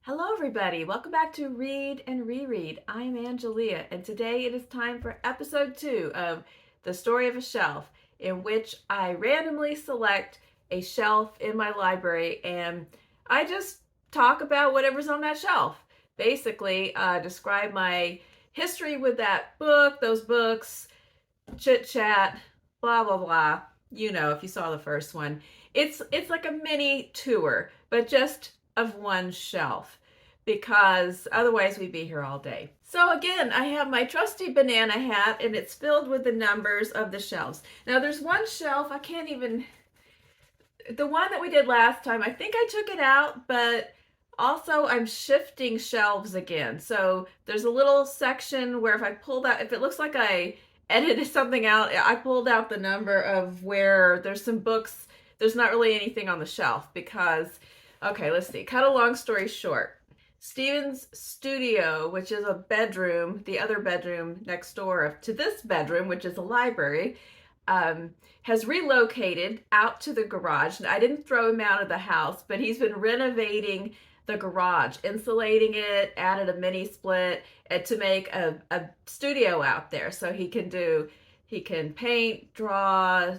Hello everybody, welcome back to Read and Reread. I'm Angelia, and today it is time for episode 2 of The Story of a Shelf, in which I randomly select a shelf in my library and I just talk about whatever's on that shelf. Basically, describe my history with that book, those books, chit chat, blah blah blah. You know, if you saw the first one, it's like a mini tour, but just of one shelf, because otherwise we'd be here all day. So again, I have my trusty banana hat and it's filled with the numbers of the shelves. Now there's one shelf, I can't even, the one that we did last time, I think I took it out, but also I'm shifting shelves again. So there's a little section where if I pull that, if it looks like I edited something out, I pulled out the number of where there's some books, there's not really anything on the shelf because, okay, let's see, cut a long story short. Stephen's studio, which is a bedroom, the other bedroom next door to this bedroom, which is a library, has relocated out to the garage. I didn't throw him out of the house, but he's been renovating the garage, insulating it, added a mini split to make a studio out there. So he can paint, draw,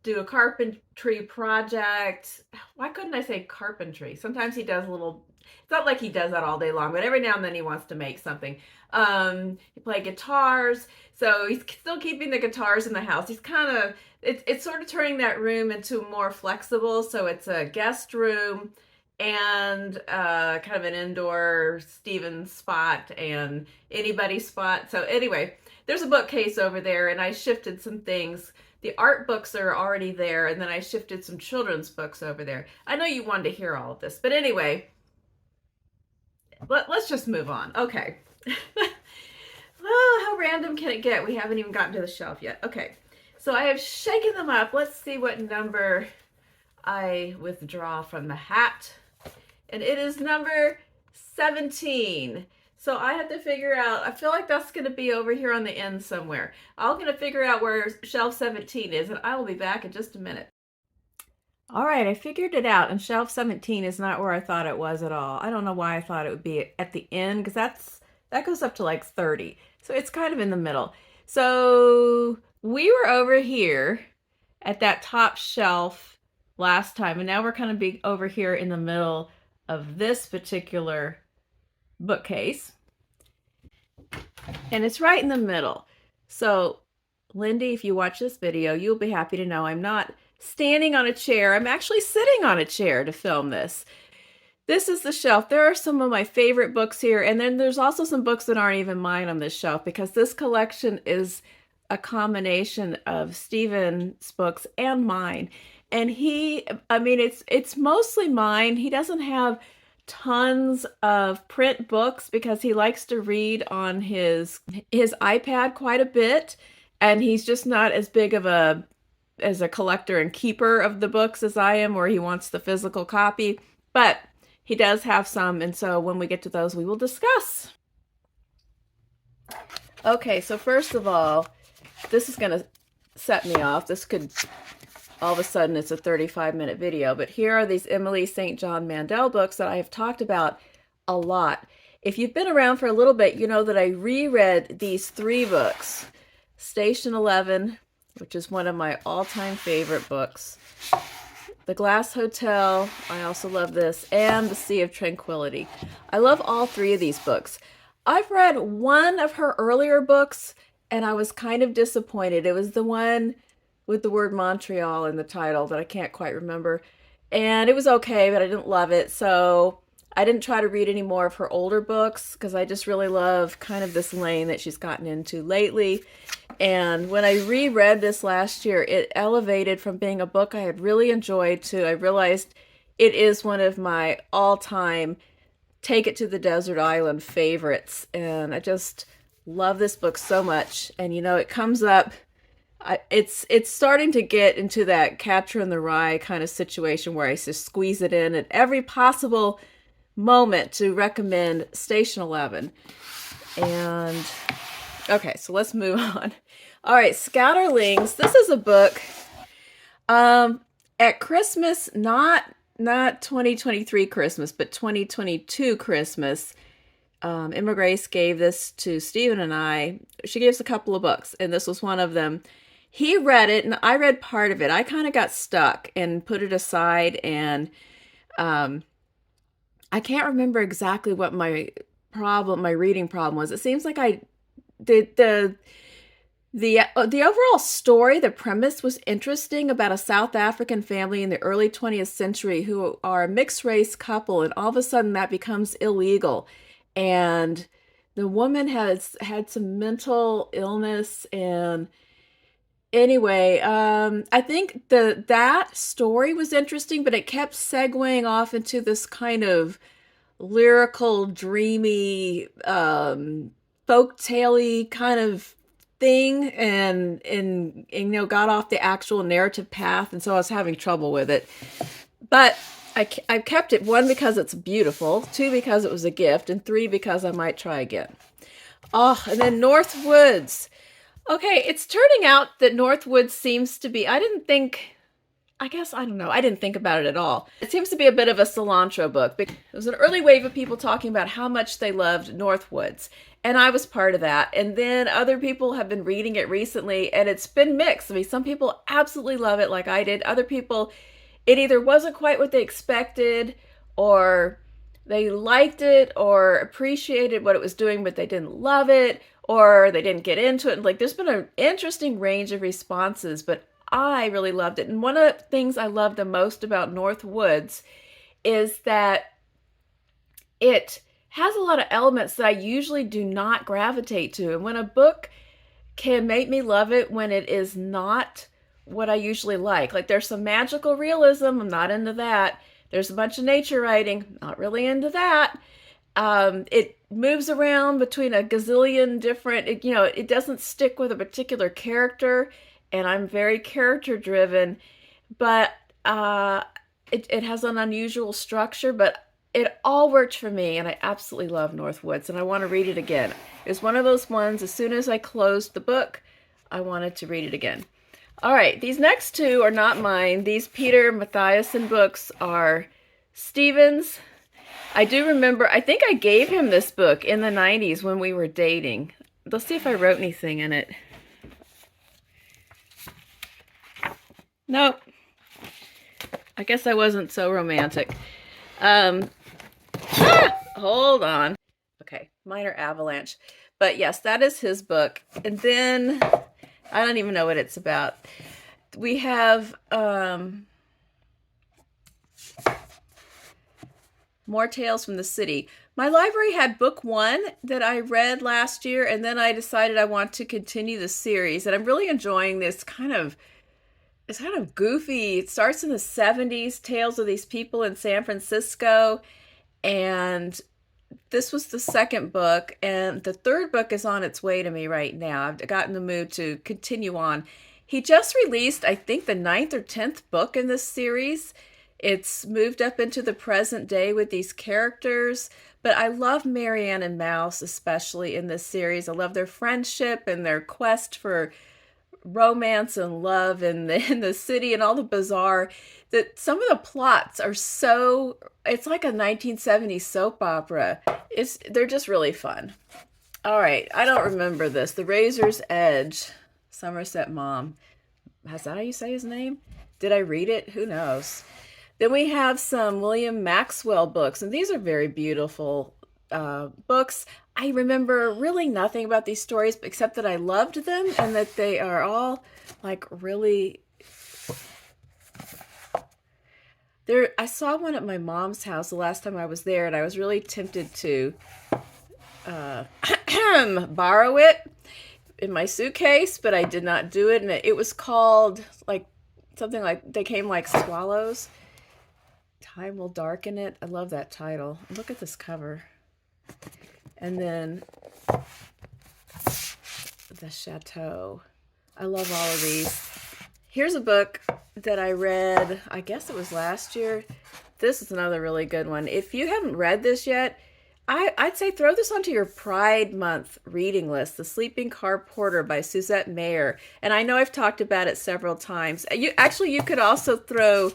do a carpentry project. Why couldn't I say carpentry? Sometimes he does a little, it's not like he does that all day long, but every now and then he wants to make something. He plays guitars, so he's still keeping the guitars in the house. He's kind of, it's sort of turning that room into more flexible, so it's a guest room and kind of an indoor Stephen spot and anybody spot. So anyway, there's a bookcase over there and I shifted some things. The art books are already there, and then I shifted some children's books over there. I know you wanted to hear all of this, but anyway, let's just move on. Okay. Well, how random can it get? We haven't even gotten to the shelf yet. Okay, so I have shaken them up. Let's see what number I withdraw from the hat. And it is number 17. So I have to figure out, I feel like that's going to be over here on the end somewhere. I'm going to figure out where shelf 17 is, and I will be back in just a minute. All right, I figured it out, and shelf 17 is not where I thought it was at all. I don't know why I thought it would be at the end, because that goes up to like 30. So it's kind of in the middle. So we were over here at that top shelf last time, and now we're kind of be over here in the middle of this particular bookcase. And it's right in the middle. So Lindy, if you watch this video, you'll be happy to know I'm not standing on a chair. I'm actually sitting on a chair to film this. This is the shelf. There are some of my favorite books here, and then there's also some books that aren't even mine on this shelf, because this collection is a combination of Stephen's books and mine. And it's mostly mine. He doesn't have tons of print books because he likes to read on his iPad quite a bit, and he's just not as big of a collector and keeper of the books as I am, where he wants the physical copy. But he does have some, and so when we get to those, we will discuss. Okay, so first of all, this is going to set me off. This could, all of a sudden, it's a 35-minute video, but here are these Emily St. John Mandel books that I have talked about a lot. If you've been around for a little bit, you know that I reread these 3 books. Station 11, which is one of my all-time favorite books. The Glass Hotel, I also love this, and The Sea of Tranquility. I love all 3 of these books. I've read one of her earlier books, and I was kind of disappointed. It was the one with the word Montreal in the title that I can't quite remember. And it was okay, but I didn't love it. So I didn't try to read any more of her older books, because I just really love kind of this lane that she's gotten into lately. And when I reread this last year, it elevated from being a book I had really enjoyed to, I realized it is one of my all-time Take It to the Desert Island favorites. And I just love this book so much. And you know, it comes up, it's starting to get into that Catcher in the Rye kind of situation where I just squeeze it in at every possible moment to recommend Station 11. And okay, so let's move on. All right, Scatterlings. This is a book at Christmas, not not 2023 Christmas, but 2022 Christmas, Emma Grace gave this to Stephen and I. She gave us a couple of books, and this was one of them. He read it, and I read part of it. I kind of got stuck and put it aside, and I can't remember exactly what my reading problem was. It seems like I did the overall story, the premise was interesting about a South African family in the early 20th century who are a mixed race couple, and all of a sudden that becomes illegal. And the woman has had some mental illness, and anyway, I think that story was interesting, but it kept segueing off into this kind of lyrical, dreamy, folk-tale-y kind of thing, and got off the actual narrative path, and so I was having trouble with it. But I kept it, 1, because it's beautiful, 2, because it was a gift, and 3, because I might try again. Oh, and then Northwoods. Okay, it's turning out that Northwoods seems to be, I didn't think about it at all. It seems to be a bit of a cilantro book. It was an early wave of people talking about how much they loved Northwoods, and I was part of that. And then other people have been reading it recently, and it's been mixed. I mean, some people absolutely love it like I did. Other people, it either wasn't quite what they expected, or they liked it or appreciated what it was doing, but they didn't love it, or they didn't get into it. Like, there's been an interesting range of responses, but I really loved it. And one of the things I love the most about Northwoods is that it has a lot of elements that I usually do not gravitate to. And when a book can make me love it when it is not what I usually like there's some magical realism, I'm not into that. There's a bunch of nature writing, not really into that. It moves around between a gazillion different, it doesn't stick with a particular character, and I'm very character driven, but it has an unusual structure, but it all worked for me, and I absolutely love Northwoods, and I want to read it again. It was one of those ones, as soon as I closed the book, I wanted to read it again. All right, these next 2 are not mine. These Peter Mathiasson books are Stephen's. I do remember, I think I gave him this book in the 90s when we were dating. Let's see if I wrote anything in it. Nope. I guess I wasn't so romantic. Hold on. Okay, minor avalanche. But yes, that is his book. And then, I don't even know what it's about. We have More Tales from the City. My library had book 1 that I read last year, and then I decided I want to continue the series. And I'm really enjoying this it's kind of goofy. It starts in the 70s, tales of these people in San Francisco. And this was the 2nd book, and the 3rd book is on its way to me right now. I've gotten the mood to continue on. He just released, I think, the 9th or 10th book in this series. It's moved up into the present day with these characters, but I love Marianne and Mouse, especially in this series. I love their friendship and their quest for romance and love in the city, and all the bizarre, that some of the plots are so, it's like a 1970s soap opera. They're just really fun. All right, I don't remember this. The Razor's Edge, Somerset Maugham. Is that how you say his name? Did I read it? Who knows? Then we have some William Maxwell books, and these are very beautiful books. I remember really nothing about these stories except that I loved them, and that they are all like really... I saw one at my mom's house the last time I was there, and I was really tempted to borrow it in my suitcase, but I did not do it. And it was called something like They Came Like Swallows. Time Will Darken It. I love that title. Look at this cover. And then The Chateau. I love all of these. Here's a book that I read, I guess it was last year. This is another really good one. If you haven't read this yet, I'd say throw this onto your Pride Month reading list, The Sleeping Car Porter by Suzette Mayer. And I know I've talked about it several times. You could also throw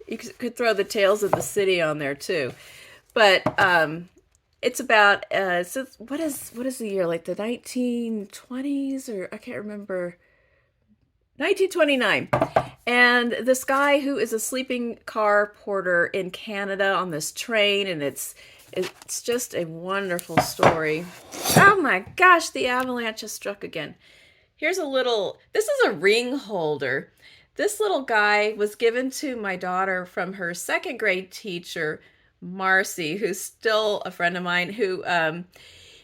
You could throw the Tales of the City on there too. But it's about so what is the year, like the 1920s, or I can't remember. 1929. And this guy who is a sleeping car porter in Canada on this train, and it's just a wonderful story. Oh my gosh, the avalanche has struck again. Here's a little, this is a ring holder. This little guy was given to my daughter from her second grade teacher, Marcy, who's still a friend of mine, who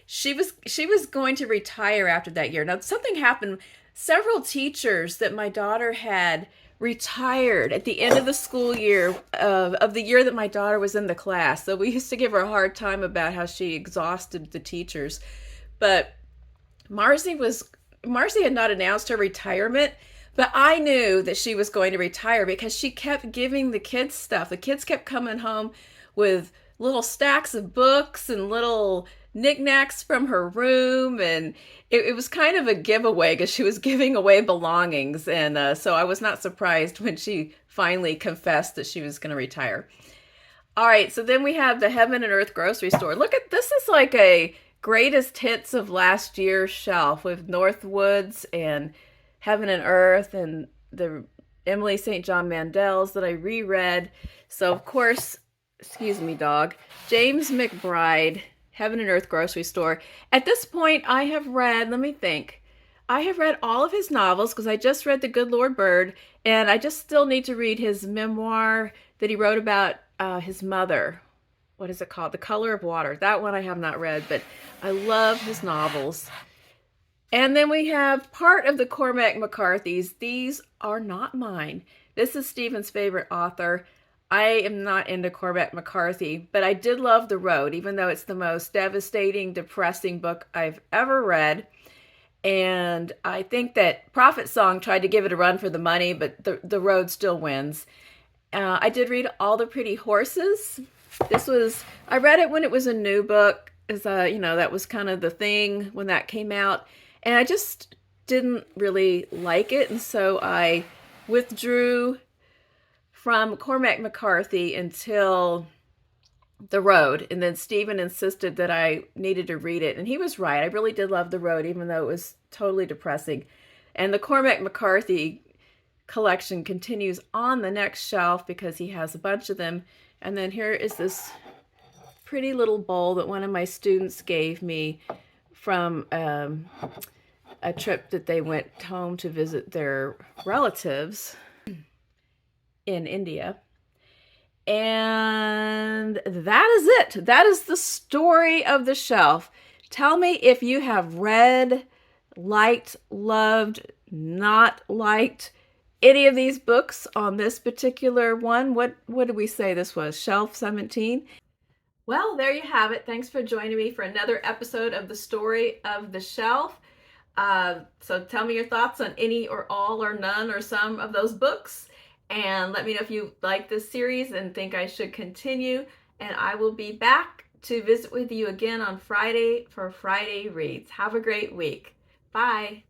she was going to retire after that year. Now something happened. Several teachers that my daughter had retired at the end of the school year of the year that my daughter was in the class. So we used to give her a hard time about how she exhausted the teachers. But Marcy had not announced her retirement, but I knew that she was going to retire because she kept giving the kids stuff. The kids kept coming home with little stacks of books and little knickknacks from her room, and it was kind of a giveaway because she was giving away belongings. And so I was not surprised when she finally confessed that she was going to retire. All right, so then we have the Heaven and Earth grocery store. Look at this, is like a greatest hits of last year's shelf with Northwoods and Heaven and Earth and the Emily St. John Mandels that I reread. So of course, excuse me, dog, James McBride, Heaven and Earth grocery store. At this point, I have read, let me think, I have read all of his novels because I just read The Good Lord Bird, and I just still need to read his memoir that he wrote about his mother. What is it called? The Color of Water. That one I have not read, but I love his novels. And then we have part of the Cormac McCarthy's. These are not mine. This is Stephen's favorite author. I am not into Cormac McCarthy, but I did love The Road, even though it's the most devastating, depressing book I've ever read. And I think that Prophet Song tried to give it a run for the money, but the Road still wins. I did read All the Pretty Horses. I read it when it was a new book, as that was kind of the thing when that came out. And I just didn't really like it. And so I withdrew from Cormac McCarthy until The Road. And then Stephen insisted that I needed to read it. And he was right. I really did love The Road, even though it was totally depressing. And the Cormac McCarthy collection continues on the next shelf because he has a bunch of them. And then here is this pretty little bowl that one of my students gave me from a trip that they went home to visit their relatives in India. And that is it. That is the story of the shelf. Tell me if you have read, liked, loved, not liked any of these books on this particular one. What did we say this was? Shelf 17? Well, there you have it. Thanks for joining me for another episode of The Story of the Shelf. So tell me your thoughts on any or all or none or some of those books. And let me know if you like this series and think I should continue. And I will be back to visit with you again on Friday for Friday Reads. Have a great week. Bye.